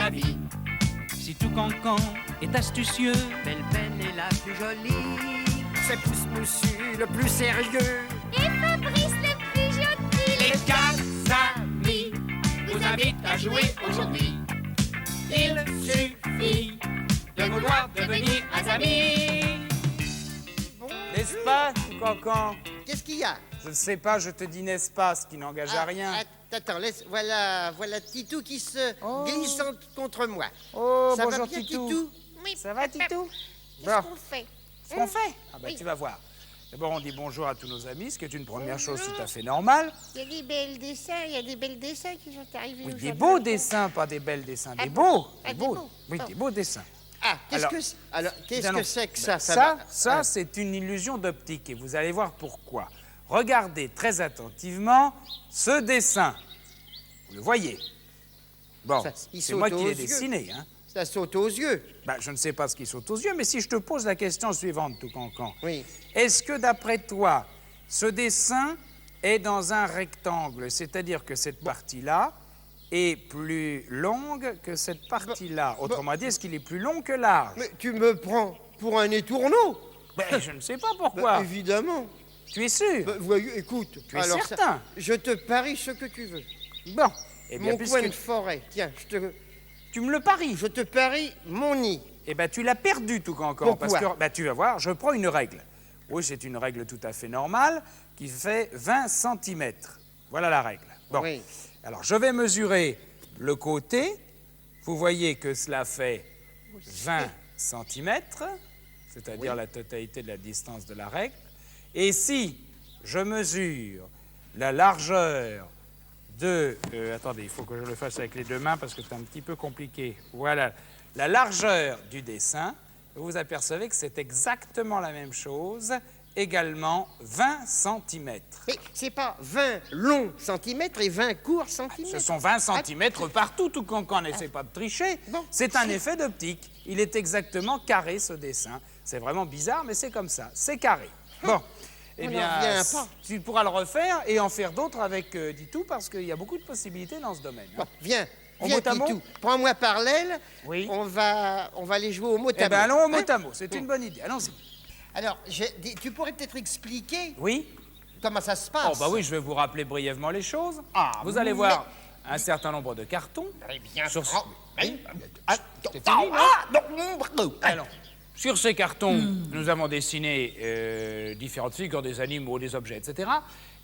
la vie. Si tout cancan est astucieux, Belle est la plus jolie. C'est Pouce Moussu le plus sérieux. Et Fabrice le plus gentil. les quatre amis vous invitent à jouer aujourd'hui. Il suffit de vouloir devenir amis. N'est-ce pas, tout cancan? Qu'est-ce qu'il y a? Je ne sais pas, je te dis n'est-ce pas, ce qui n'engage à rien. Attends, voilà Titou qui se glisse contre moi. Oh, Ça bonjour va bien, Titou? Oui, Ça va, Titou? Qu'est-ce qu'on fait? Ce qu'on fait? Ah bah Oui. tu vas voir. D'abord, on dit bonjour à tous nos amis, ce qui est une première chose tout à fait normale. Il y a des belles dessins, il y a des belles dessins qui sont arrivés Oui, aujourd'hui. des beaux dessins, pas des belles dessins, Ah des bon? beaux. Ah, Des des beaux. beaux. Oui, Oh. des beaux dessins. Qu'est-ce Alors, que c'est que ça? Ça, c'est une illusion d'optique et vous allez voir pourquoi. Regardez très attentivement ce dessin. Vous le voyez? Bon, Ça, il c'est saute moi qui aux l'ai yeux. dessiné, hein. Ça saute aux yeux. Ben, je ne sais pas ce qui saute aux yeux, mais si je te pose la question suivante, tout cancan. Oui. Est-ce que, d'après toi, ce dessin est dans un rectangle? C'est-à-dire que cette partie-là est plus longue que cette partie-là. Autrement dit, est-ce qu'il est plus long que large? Mais tu me prends pour un étourneau. Ben, je ne sais pas pourquoi. Évidemment. Tu es sûr? Voyons, écoute. Tu es certain? Je te parie ce que tu veux. Bon. Eh bien, Mon puisque coin de forêt. Tiens, tu me le paries. je te parie mon nid. Eh bien, tu l'as perdu, tout cancan. Pourquoi? Parce que, ben, tu vas voir, je prends une règle. Oui, c'est une règle tout à fait normale qui fait 20 cm. Voilà la règle. Bon. Oui. Alors, je vais mesurer le côté. Vous voyez que cela fait 20 cm, c'est-à-dire la totalité de la distance de la règle. Et si je mesure la largeur de... attendez, il faut que je le fasse avec les deux mains parce que c'est un petit peu compliqué. Voilà, la largeur du dessin, vous vous apercevez que c'est exactement la même chose, également 20 cm. Mais c'est pas 20 longs centimètres et 20 courts centimètres. Ce sont 20 cm partout, tout cancan, n'essaie pas de tricher. Bon. C'est un effet d'optique. Il est exactement carré, ce dessin. C'est vraiment bizarre, mais c'est comme ça. C'est carré. Bon. Eh On bien, n'en revient pas. tu pourras le refaire et en faire d'autres avec Ditou parce qu'il y a beaucoup de possibilités dans ce domaine. Bon, viens, Au viens, mot à mot? Titou. Prends-moi par l'aile. Oui. On va aller jouer au mot à Eh mot. bien, allons au mot Hein? à mot. C'est une bonne idée. Allons-y. Alors, tu pourrais peut-être expliquer Oui? comment ça se passe. Oh, bah oui, je vais vous rappeler brièvement les choses. Ah, vous allez mais- voir un certain nombre de cartons. Très bien. Sur- Oui. C'est fini, non? non. Alors, sur ces cartons, nous avons dessiné différentes figures des animaux, des objets, etc.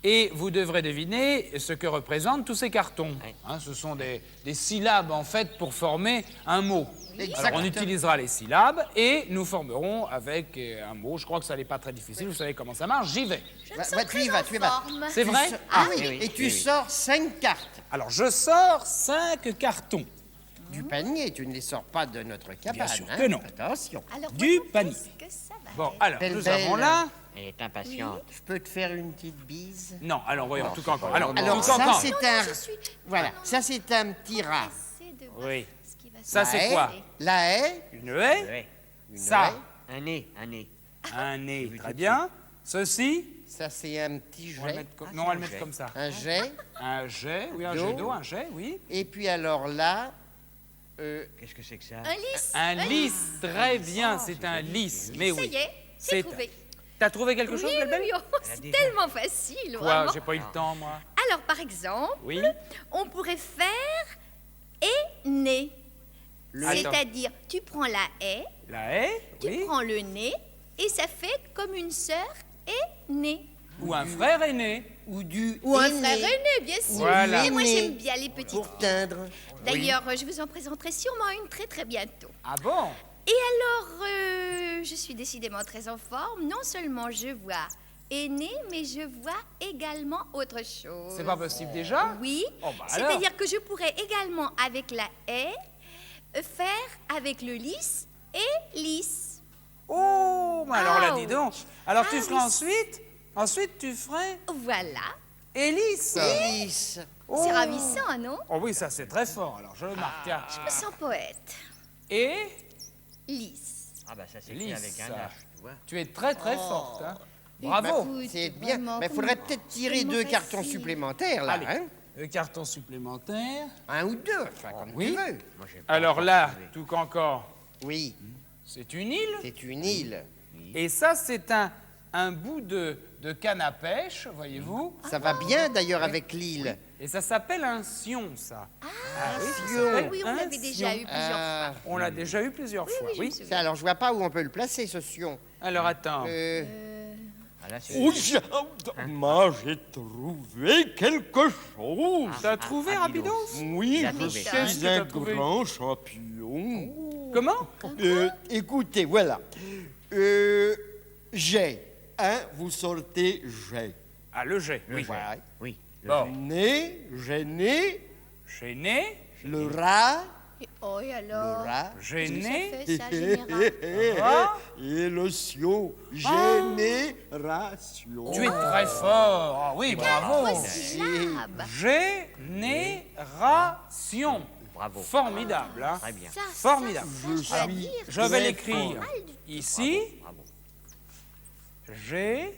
Et vous devrez deviner ce que représentent tous ces cartons. Hein, ce sont des syllabes, en fait, pour former un mot. Alors, on utilisera les syllabes et nous formerons avec un mot. Je crois que ça n'est pas très difficile. Vous savez comment ça marche. J'y vais. Je me Va- sens va, tu y très vas, en tu y vas. forme. C'est vrai? Ah oui, et tu sors 5 cartes Alors, je sors 5 cartons. du panier. Tu ne les sors pas de notre cabane. Bien sûr hein. que non. Attention. Alors, Du voyons, panier. qu'est-ce que ça va Bon, être? alors, Belle, nous belle. avons là... Elle est impatiente. Je peux te faire une petite bise. Non, alors voyons, tout cancan. Alors, Alors tout ça, cancan. c'est Non, un... je suis Voilà, ça c'est un petit rat. pressée de voir Oui. ce qui va se Ça, La c'est haie, quoi? La haie. Une haie. Ouais. Ça, haie. Un nez, un nez. un nez. Très bien. Ceci, Ça c'est un petit on va le jet. mettre comme... non, on va le mettre comme ça. Un jet. Un jet, oui, un D'eau. jet d'eau, un jet, oui. Et puis alors là, Qu'est-ce que c'est que ça? Un lys. Un lys, très bien, c'est un lys. Mais Ça oui. y est, C'est- j'ai trouvé. T'as trouvé quelque chose, Oui, belle belle oui, oh, c'est tellement facile, Quoi? vraiment. J'ai pas eu le temps, moi. Alors, par exemple, Oui. on pourrait faire et nez. C'est-à-dire, tu prends la haie, La haie, tu oui. prends le nez, et ça fait comme une sœur aînée. Ou un frère aîné. ou du Ou un aîné frère aîné, bien sûr. Voilà. Et moi, Aîné. j'aime bien les petites pour filles. teindre. D'ailleurs, je vous en présenterai sûrement une très très bientôt. Ah bon? Et alors, je suis décidément très en forme. Non seulement je vois aîné, mais je vois également autre chose. C'est pas possible déjà? Oui, Oh, bah alors. c'est-à-dire que je pourrais également, avec la haie, faire avec le lys et lys. Oh, mais alors là, Ah, dis donc. Alors tu ah, ferais oui. ensuite tu ferais Voilà. hélice. Lys. Oh. C'est ravissant, non? Oh oui, ça c'est très fort. Alors je le marque, tiens. Je me sens poète. Et Lys. Ah bah ça s'écrit Lys, avec un ça. H, tu vois. tu es très très forte. Hein. Bravo. Écoute, C'est bien. vraiment, Mais il faudrait comment- peut-être tirer tellement 2 cartons facile. supplémentaires là. Allez. Hein? carton supplémentaire. Un ou deux, enfin, comme oui. tu veux. Moi, j'ai pas Alors encore là, trouvé. tout qu'encore, Oui, c'est une île. c'est une île. Et ça, c'est un bout de canne à pêche, voyez-vous. Ça va bien d'ailleurs avec l'île. Et ça s'appelle un sion, ça. Ah oui, ça sion. s'appelle Oui, on un l'avait déjà sion. eu plusieurs fois. On l'a déjà eu plusieurs fois, oui, je me souviens. Ça, alors je vois pas où on peut le placer, ce sion. Alors attends. Ah, là, c'est- Oh, moi, j'ai trouvé quelque chose. T'as trouvé Rapidos. Rapidos Oui, Il a je trouvé. Qu'est-ce suis que un t'as trouvé grand champion. Comment Écoutez, voilà. J'ai. Hein, vous sortez j'ai. Ah, le jet, oui. Voilà. Oui. le Bon, Né, j'ai né, j'ai né, le rat, Oh, et le alors? rat, j'ai Qu'est-ce que né, ça fait, ça, général? rat. et le sion. Ah. Génération. Tu es très fort. Ah oui, bravo. Syllabe. Génération. Bravo. Formidable, hein. Très bien. Ça, Formidable. ça, je dois dire. Je vais très l'écrire fort. ici. Bravo. Génération.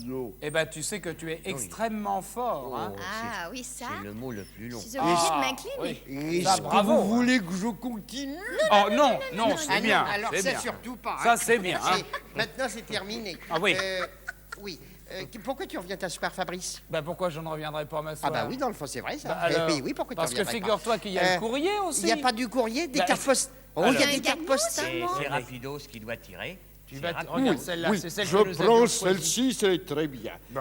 Yo. Eh ben, tu sais que tu es extrêmement fort, hein. Ah oui, ça. C'est le mot le plus long. Je suis obligée de Ah, m'incliner. oui. Est-ce Ça, que bravo, vous hein. voulez que je continue? Oh non, non, c'est Ah non, bien. alors c'est ça bien. surtout pas. Ça, hein. c'est bien, hein. Maintenant, c'est terminé. Ah oui. Oui. Pourquoi tu reviens t'asseoir, Fabrice? Ben, pourquoi je ne reviendrai pas Ah m'asseoir? bah oui, dans le fond, c'est vrai, ça. Bah, Eh alors, oui, oui, pourquoi tu parce que reviendrais pas? figure-toi qu'il y a le courrier aussi. Il n'y a pas du courrier, des Bah, cartes postales. Oh, alors- il y a Il y a des un cartes gagnant, postales. C'est Rapidos qui doit tirer. Tu C'est vas Rapidos. regarde celle-là, Oui, c'est celle je que nous avions prends choisie. celle-ci, c'est très bien. Bon.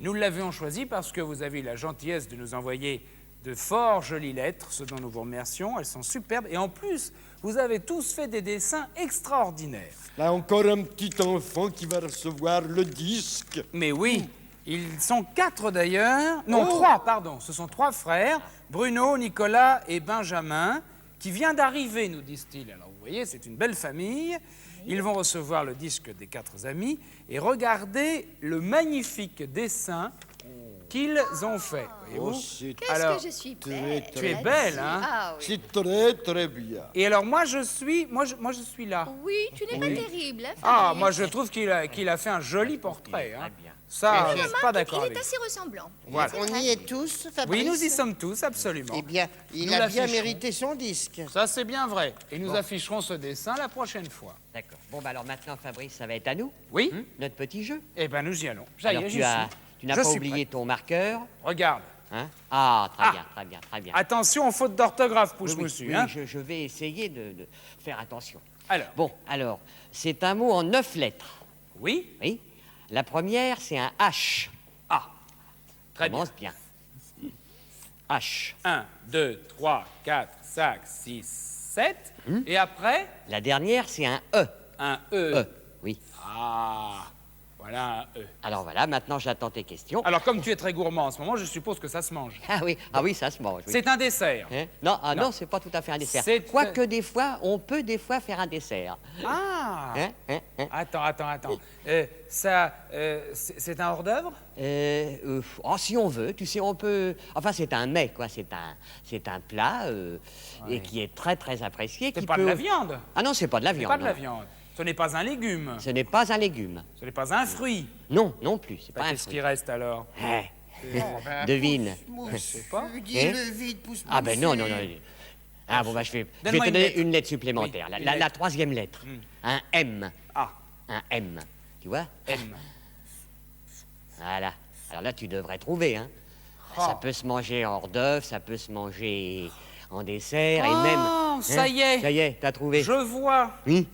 Nous l'avions choisie parce que vous avez eu la gentillesse de nous envoyer de fort jolies lettres, ce dont nous vous remercions. Elles sont superbes. Et en plus, vous avez tous fait des dessins extraordinaires. Là, encore un petit enfant qui va recevoir le disque. Mais oui, ils sont 4 d'ailleurs. Non, 3, pardon. Ce sont 3 frères, Bruno, Nicolas et Benjamin, qui vient d'arriver, nous disent-ils. Alors vous voyez, c'est une belle famille. Ils vont recevoir le disque des 4 amis et regardez le magnifique dessin qu'ils ont fait. Oh, voyez-vous. c'est Qu'est-ce Alors, que je suis belle. tu es belle, hein? Ah oui. c'est très, très bien. Et alors moi je suis là. Oui, tu n'es pas terrible, hein, Ah, Fabrice. moi je trouve qu'il a fait un joli portrait. Hein. Très bien. Ça, je suis pas Remarque, d'accord il avec est vous. assez ressemblant. Voilà. On y est tous, Fabrice? Oui, nous y sommes tous, absolument. Eh bien, il Nous a bien l'afficherons. mérité son disque. Ça, c'est bien vrai. Et nous afficherons ce dessin la prochaine fois. D'accord. Bon, bah alors maintenant, Fabrice, ça va être à nous. Oui Notre petit jeu. Eh bien, nous y allons. Ça y Alors, est, j'y tu n'as Je pas suis oublié ton marqueur. prêt. Regarde. Hein ah, très Ah. bien, très bien, très bien. Attention aux fautes d'orthographe, Oui, pouce-moussu. oui, hein. je vais essayer de faire attention. Alors, Bon, alors, c'est un mot en 9 lettres. oui Oui. La première, c'est un H. Ah, très bien. Commence bien. H. 1, 2, 3, 4, 5, 6, 7. Et après, La dernière, c'est un E. un E. E. Oui. Ah, voilà un E. Alors voilà, maintenant j'attends tes questions. Alors, comme tu es très gourmand en ce moment, je suppose que ça se mange. Ah oui, ça se mange. Oui. C'est un dessert. Hein non, Non. non, c'est pas tout à fait un dessert. C'est- Quoique des fois, on peut des fois faire un dessert. Ah Hein. Attends. C'est un hors-d'œuvre? Oh, si on veut, tu sais, on peut. Enfin, c'est un mets, quoi. C'est un plat et qui est très très apprécié. C'est qui pas peut- de la viande. Ah non, c'est pas de la C'est viande. pas de la non. viande. Ce n'est pas un légume. Ce n'est pas un légume. Ce n'est pas un fruit. Non, non plus. C'est pas un Qu'est-ce fruit. qui reste alors? Hein. Devine. Je sais pas. Dis-le vite, pousse-moi. Ah ben non. Ah bon, bah, je vais te Donne-moi une donner lettre. une lettre supplémentaire. Oui, une La lettre. troisième lettre. Un M. Ah, Un M. Tu vois? M. Voilà. Alors là, tu devrais trouver, hein. Ça peut se manger en hors d'œuvre, ça peut se manger en dessert, et même... Oh, ça y est. Ça y est, t'as trouvé. Je vois. Oui.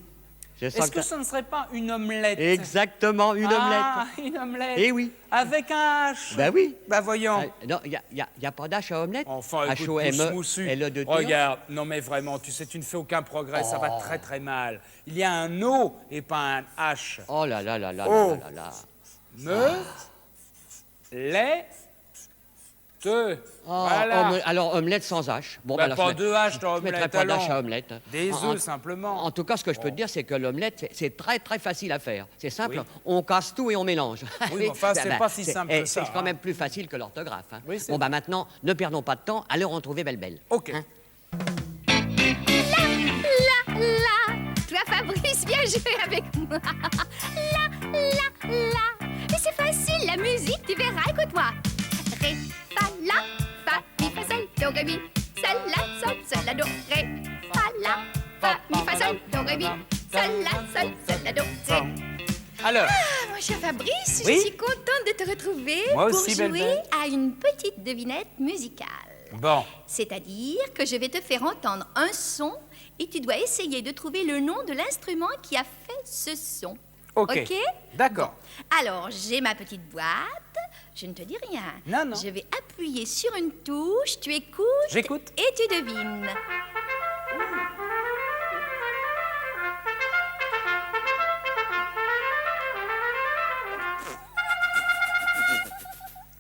Je sens Est-ce que ce ne serait pas une omelette? Exactement, une Ah, omelette. une omelette. Eh oui. Avec un H. Bah oui. Bah voyons. Non, il y a pas d'H à omelette. Enfin, écoute, H-O-M-E, pouce-moussu. L-E-2-T-O. Regarde, non mais vraiment, tu sais, tu ne fais aucun progrès, ça va très très mal. Il y a un O et pas un H. Oh là là là là Oh. là là là. Lait, te. Oh, Voilà. alors, omelette sans H. Bon, Bah, alors, pas je de H dans je mettrai omelette, pas d'H allons. à omelette. Des En- œufs, simplement. En tout cas, ce que je peux te dire, c'est que l'omelette, c'est très très facile à faire. C'est simple, Oui. on casse tout et on mélange. Oui, mais enfin, c'est pas si simple que ça, C'est quand hein. même plus facile que l'orthographe. Hein. Oui, c'est Bon, bah vrai. maintenant, ne perdons pas de temps, allons retrouver Belle-Belle. Ok. Hein? Là, toi Fabrice, viens jouer avec moi. Là, la, la. Mais c'est facile, la musique, tu verras, écoute-moi. Ré, fa, la, fa, mi, fa, sol, do, ré, mi. Sol, la, sol, la, do, ré. Fa, la, fa, mi, fa, sol, do, ré, mi. Sol, la, sol, la, do, ré. Alors, Ah, mon cher Fabrice, Oui? je suis contente de te retrouver Moi pour aussi, jouer belle-belle. à une petite devinette musicale. bon, C'est-à-dire que je vais te faire entendre un son et tu dois essayer de trouver le nom de l'instrument qui a fait ce son. ok. Ok? D'accord. Alors, j'ai ma petite boîte. Je ne te dis rien. Non, non. Je vais appuyer sur une touche, tu écoutes. J'écoute. Et tu devines.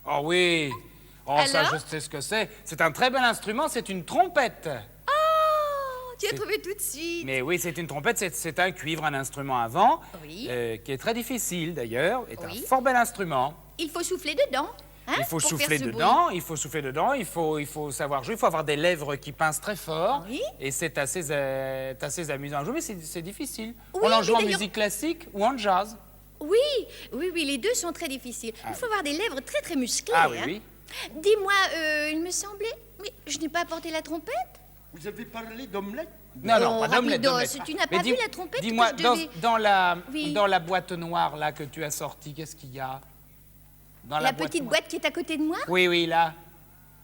Oh oui. Oh, ça, Alors je sais ce que c'est. C'est un très bel instrument, c'est une trompette. Oh, tu as trouvé tout de suite. Mais oui, c'est une trompette, c'est un cuivre, un instrument à vent, Oui. qui est très difficile d'ailleurs, est Oui. un fort bel instrument. Il faut souffler dedans. Hein, Il faut pour souffler faire ce dedans, il faut souffler dedans, il faut savoir jouer, il faut avoir des lèvres qui pincent très fort. Oui. Et c'est assez amusant à jouer, mais c'est difficile. Oui, On en mais joue en d'ailleurs- musique classique ou en jazz. Oui, les deux sont très difficiles. Il faut avoir des lèvres très très musclées. Ah oui, hein. oui. Dis-moi, il me semblait... Mais je n'ai pas apporté la trompette. Vous avez parlé d'omelette? Non, non, Oh, pas d'omelette, rapidos, d'omelette. tu n'as Mais pas vu la trompette Dis-moi, que je devais- Oui. dans la boîte noire là que tu as sortie, qu'est-ce qu'il y a dans La petite noire. boîte qui est à côté de moi. Oui, oui, là.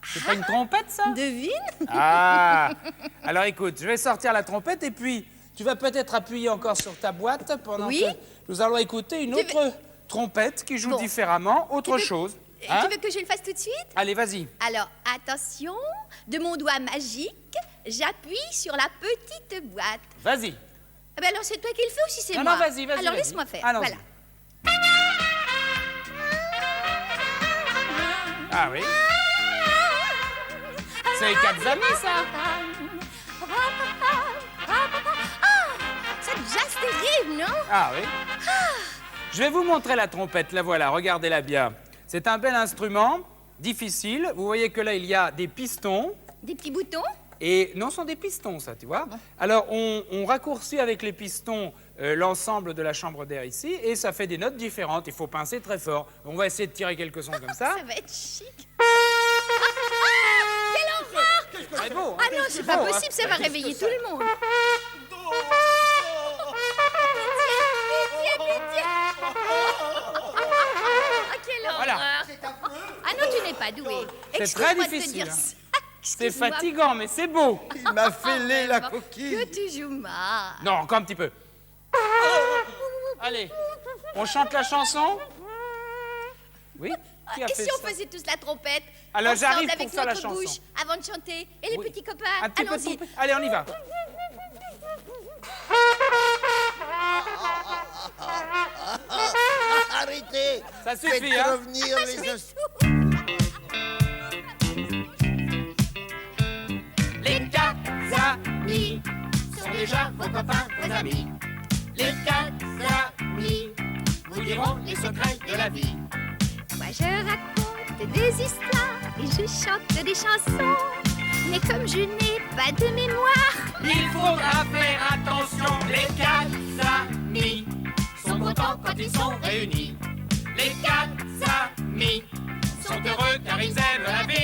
C'est pas une trompette, ça Devine. Ah. Alors écoute, je vais sortir la trompette et puis tu vas peut-être appuyer encore sur ta boîte pendant Oui. que nous allons écouter une Tu autre trompette qui joue Bon. différemment, autre Tu veux- chose. Hein? Tu veux que je le fasse tout de suite? Allez, vas-y. Alors, attention, de mon doigt magique, j'appuie sur la petite boîte. Vas-y. Ah ben alors, c'est toi qui le fais ou si c'est Non, moi? non, vas-y, vas-y. Alors, vas-y. laisse-moi faire. Allons-y. Voilà. Ah oui. C'est les quatre amis, ça. Ça jazz terrible, non? Ah oui. Je vais vous montrer la trompette, la voilà, regardez-la bien. C'est un bel instrument, difficile. Vous voyez que là, il y a des pistons. Des petits boutons? Et non, ce sont des pistons, ça, tu vois. Alors, on raccourcit avec les pistons l'ensemble de la chambre d'air ici, et ça fait des notes différentes. Il faut pincer très fort. On va essayer de tirer quelques sons comme ça. Ça va être chic. Quelle horreur! C'est beau, hein. Ah non, c'est pas beau, hein. possible, ça va réveiller tout le monde. Pitié, pitié. Ah, quelle Voilà. horreur. Ah non, tu n'es pas doué. C'est Excuse-moi très de te difficile, dire hein. ça. C'est Excuse-moi. fatigant, mais c'est beau. Il m'a fêlé la Vraiment, coquille. Que tu joues mal. Non, encore un petit peu. Allez, on chante la chanson. Oui. Qui a Et fait si on ça? faisait tous la trompette? Alors, ensemble j'arrive pour avec faire la notre chanson. bouche avant de chanter. Et les Oui. petits copains, Un petit peu de allons-y. trompette. Allez, on y va. Arrêtez. Ça suffit, Faites hein. revenir les Les quatre amis sont déjà vos copains, vos amis. Les quatre amis vous diront les secrets de la vie. Moi je raconte des histoires et je chante des chansons. Mais comme je n'ai pas de mémoire, Il faudra faire attention, les quatre amis sont contents quand ils sont réunis. Les quatre amis sont heureux car ils aiment la vie.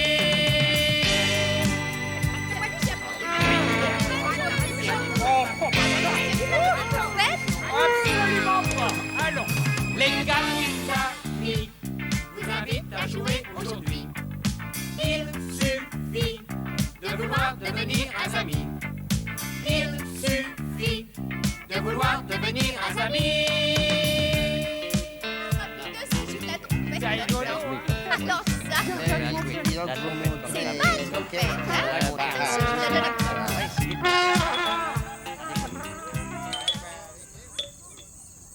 Absolument pas. Allons. Les quatre amis vous invitent à jouer aujourd'hui. Il suffit de vouloir devenir un ami. Il suffit de vouloir devenir un ami. C'est rigolo. alors ça, c'est pas trompette, hein?